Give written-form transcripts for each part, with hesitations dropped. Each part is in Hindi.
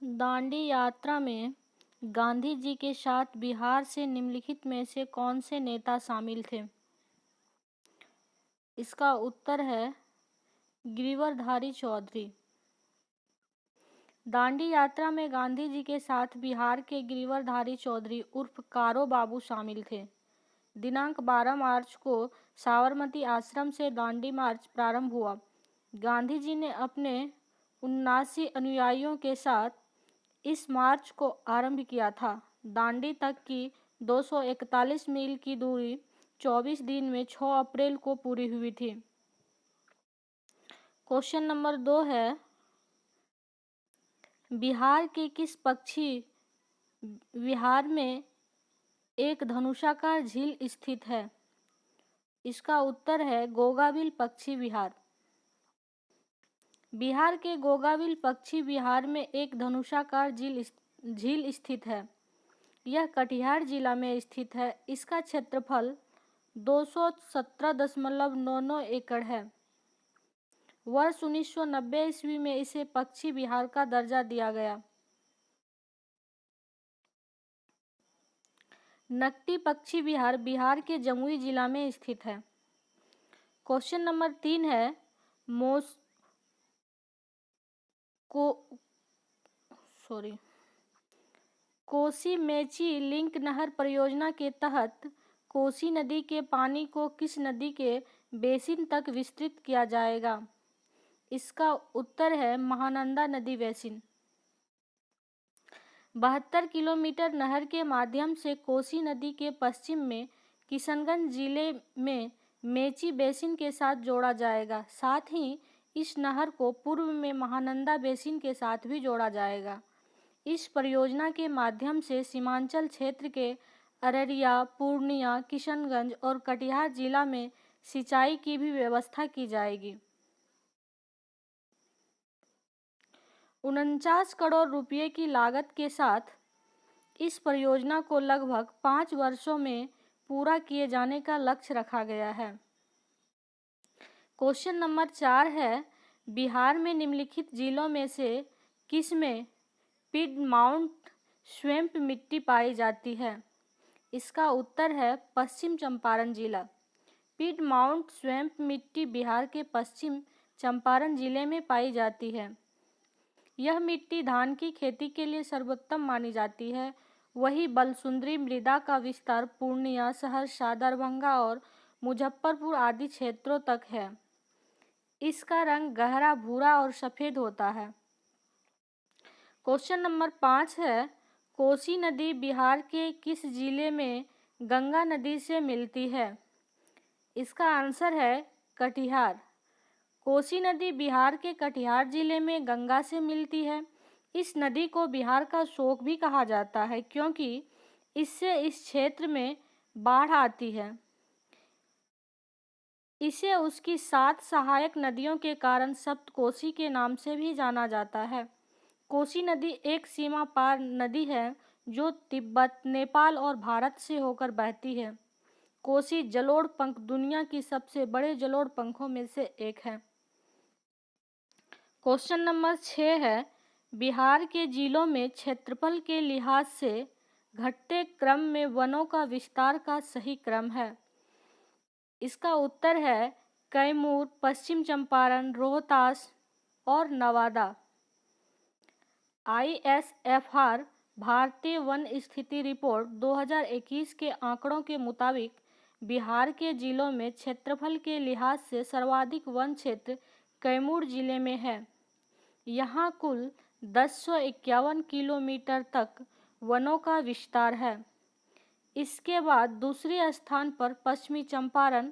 दांडी यात्रा में गांधी जी के साथ बिहार से निम्नलिखित में से कौन से नेता शामिल थे? इसका उत्तर है गिरिवरधारी चौधरी। दांडी यात्रा में गांधी जी के साथ बिहार के गिरिवरधारी चौधरी उर्फ कारो बाबू शामिल थे। दिनांक 12 मार्च को साबरमती आश्रम से दांडी मार्च प्रारंभ हुआ। गांधी जी ने अपने 79 अनुयायियों के साथ इस मार्च को आरंभ किया था। दांडी तक की 241 मील की दूरी 24 दिन में 6 अप्रैल को पूरी हुई थी। क्वेश्चन नंबर 2 है, बिहार के किस पक्षी विहार में एक धनुषाकार झील स्थित है? इसका उत्तर है गोगाबिल पक्षी विहार। बिहार के गोगाबिल पक्षी विहार में एक धनुषाकार झील स्थित है। यह कटिहार जिला में स्थित है। इसका क्षेत्रफल 217.99 एकड़ है। वर्ष 1990 ईस्वी में इसे पक्षी विहार का दर्जा दिया गया। नकटी पक्षी विहार बिहार के जमुई जिला में स्थित है। क्वेश्चन नंबर 3 है, कोसी मेची लिंक नहर परियोजना के तहत कोसी नदी के पानी को किस नदी के बेसिन तक विस्तृत किया जाएगा? इसका उत्तर है महानंदा नदी बेसिन। 72 किलोमीटर नहर के माध्यम से कोसी नदी के पश्चिम में किशनगंज जिले में मेची बेसिन के साथ जोड़ा जाएगा। साथ ही इस नहर को पूर्व में महानंदा बेसिन के साथ भी जोड़ा जाएगा। इस परियोजना के माध्यम से सीमांचल क्षेत्र के अररिया, पूर्णिया, किशनगंज और कटिहार जिला में सिंचाई की भी व्यवस्था की जाएगी। 49 करोड़ रुपये की लागत के साथ इस परियोजना को लगभग 5 वर्षों में पूरा किए जाने का लक्ष्य रखा गया है। क्वेश्चन नंबर 4 है, बिहार में निम्नलिखित जिलों में से किसमें पिडमाउंट स्वैम्प मिट्टी पाई जाती है? इसका उत्तर है पश्चिम चंपारण जिला। पिडमाउंट स्वैम्प मिट्टी बिहार के पश्चिम चंपारण जिले में पाई जाती है। यह मिट्टी धान की खेती के लिए सर्वोत्तम मानी जाती है। वही बलसुंदरी मृदा का विस्तार पूर्णिया, सहरसा, दरभंगा और मुजफ्फरपुर आदि क्षेत्रों तक है। इसका रंग गहरा भूरा और सफ़ेद होता है। क्वेश्चन नंबर 5 है, कोसी नदी बिहार के किस जिले में गंगा नदी से मिलती है? इसका आंसर है कटिहार। कोसी नदी बिहार के कटिहार जिले में गंगा से मिलती है। इस नदी को बिहार का शोक भी कहा जाता है क्योंकि इससे इस क्षेत्र में बाढ़ आती है। इसे उसकी 7 सहायक नदियों के कारण सप्तकोसी के नाम से भी जाना जाता है। कोसी नदी एक सीमा पार नदी है जो तिब्बत, नेपाल और भारत से होकर बहती है। कोसी जलोढ़ पंख दुनिया की सबसे बड़े जलोढ़ पंखों में से एक है। क्वेश्चन नंबर 6 है, बिहार के जिलों में क्षेत्रफल के लिहाज से घटते क्रम में वनों का विस्तार का सही क्रम है? इसका उत्तर है कैमूर, पश्चिम चंपारण, रोहतास और नवादा। ISFR भारतीय वन स्थिति रिपोर्ट 2021 के आंकड़ों के मुताबिक बिहार के जिलों में क्षेत्रफल के लिहाज से सर्वाधिक वन क्षेत्र कैमूर जिले में है। यहाँ कुल 1051 किलोमीटर तक वनों का विस्तार है। इसके बाद दूसरे स्थान पर पश्चिमी चंपारण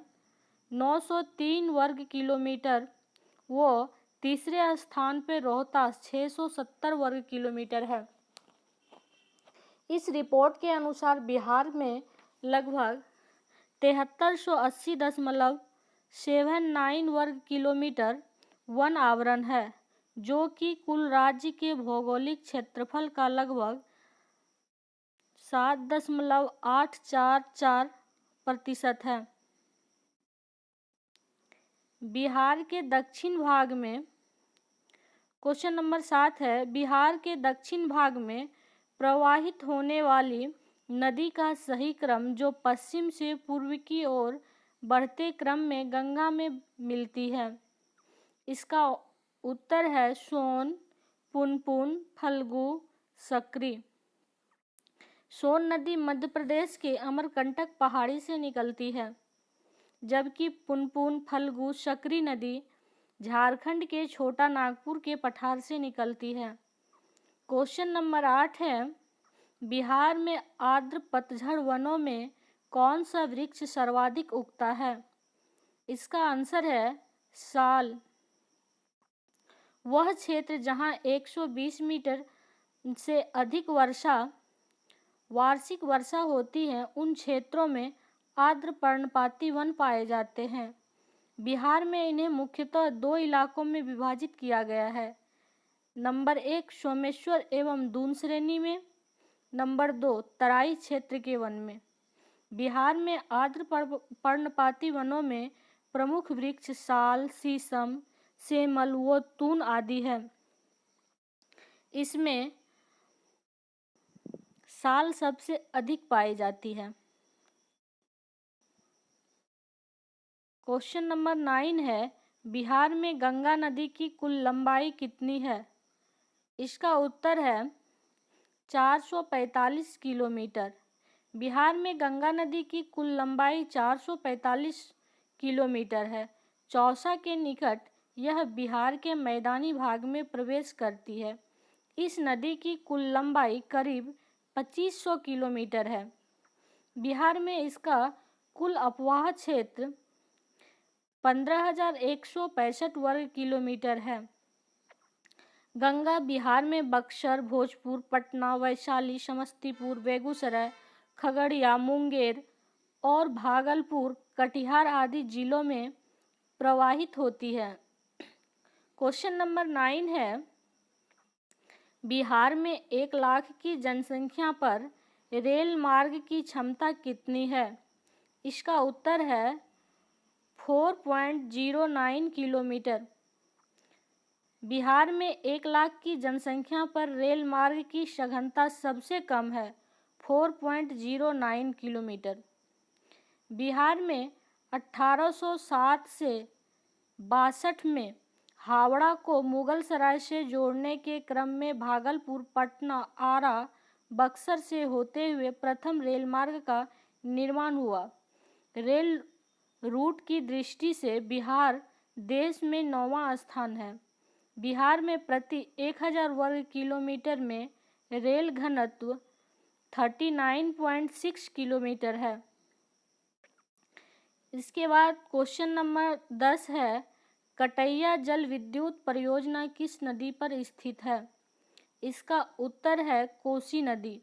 903 वर्ग किलोमीटर व तीसरे स्थान पर रोहतास 670 वर्ग किलोमीटर है। इस रिपोर्ट के अनुसार बिहार में लगभग 7380.79 वर्ग किलोमीटर वन आवरण है, जो कि कुल राज्य के भौगोलिक क्षेत्रफल का लगभग 7.844% है। बिहार के दक्षिण भाग में क्वेश्चन नंबर 7 है, बिहार के दक्षिण भाग में प्रवाहित होने वाली नदी का सही क्रम जो पश्चिम से पूर्व की ओर बढ़ते क्रम में गंगा में मिलती है। इसका उत्तर है सोन, पुनपुन, फल्गु, सकरी। सोन नदी मध्य प्रदेश के अमरकंटक पहाड़ी से निकलती है, जबकि पुनपुन, फल्गु, सकरी नदी झारखंड के छोटा नागपुर के पठार से निकलती है। क्वेश्चन नंबर 8 है, बिहार में आर्द्र पतझड़ वनों में कौन सा वृक्ष सर्वाधिक उगता है? इसका आंसर है साल। वह क्षेत्र जहां 120 मीटर से अधिक वार्षिक वर्षा होती है, उन क्षेत्रों में आर्द्र पर्णपाती वन पाए जाते हैं। बिहार में इन्हें मुख्यतः 2 इलाकों में विभाजित किया गया है। नंबर 1 सोमेश्वर एवं दून श्रेणी में, नंबर 2 तराई क्षेत्र के वन में। बिहार में आर्द्र पर्णपाती वनों में प्रमुख वृक्ष साल, शीशम, सेमल व तून आदि है। इसमें साल सबसे अधिक पाई जाती है। क्वेश्चन नंबर 9 है, बिहार में गंगा नदी की कुल लंबाई कितनी है? इसका उत्तर है 445 किलोमीटर। बिहार में गंगा नदी की कुल लंबाई 445 किलोमीटर है। चौसा के निकट यह बिहार के मैदानी भाग में प्रवेश करती है। इस नदी की कुल लंबाई करीब 2500 किलोमीटर है। बिहार में इसका कुल अपवाह क्षेत्र 15,165 वर्ग किलोमीटर है। गंगा बिहार में बक्सर, भोजपुर, पटना, वैशाली, समस्तीपुर, बेगूसराय, खगड़िया, मुंगेर और भागलपुर, कटिहार आदि जिलों में प्रवाहित होती है। क्वेश्चन नंबर 9 है, बिहार में 1 लाख की जनसंख्या पर रेल मार्ग की क्षमता कितनी है? इसका उत्तर है 4.09 किलोमीटर। बिहार में 1 लाख की जनसंख्या पर रेल मार्ग की सघनता सबसे कम है, 4.09 किलोमीटर। बिहार में 1807 से 62 में हावड़ा को मुगलसराय से जोड़ने के क्रम में भागलपुर, पटना, आरा, बक्सर से होते हुए प्रथम रेल मार्ग का निर्माण हुआ। रेल रूट की दृष्टि से बिहार देश में 9वां स्थान है। बिहार में प्रति 1000 वर्ग किलोमीटर में रेल घनत्व 39.6 किलोमीटर है। इसके बाद क्वेश्चन नंबर 10 है, कटैया जल विद्युत परियोजना किस नदी पर स्थित है? इसका उत्तर है कोसी नदी।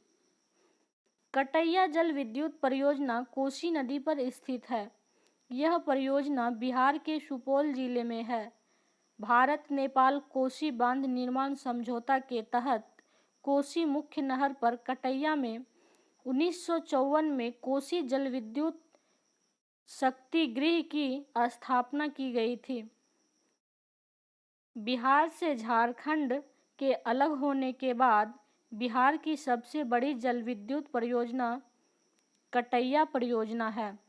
कटैया जल विद्युत परियोजना कोसी नदी पर स्थित है। यह परियोजना बिहार के सुपौल जिले में है। भारत नेपाल कोसी बांध निर्माण समझौता के तहत कोसी मुख्य नहर पर कटैया में 1954 में कोसी जल विद्युत शक्ति गृह की स्थापना की गई थी। बिहार से झारखंड के अलग होने के बाद बिहार की सबसे बड़ी जल विद्युत परियोजना कटैया परियोजना है।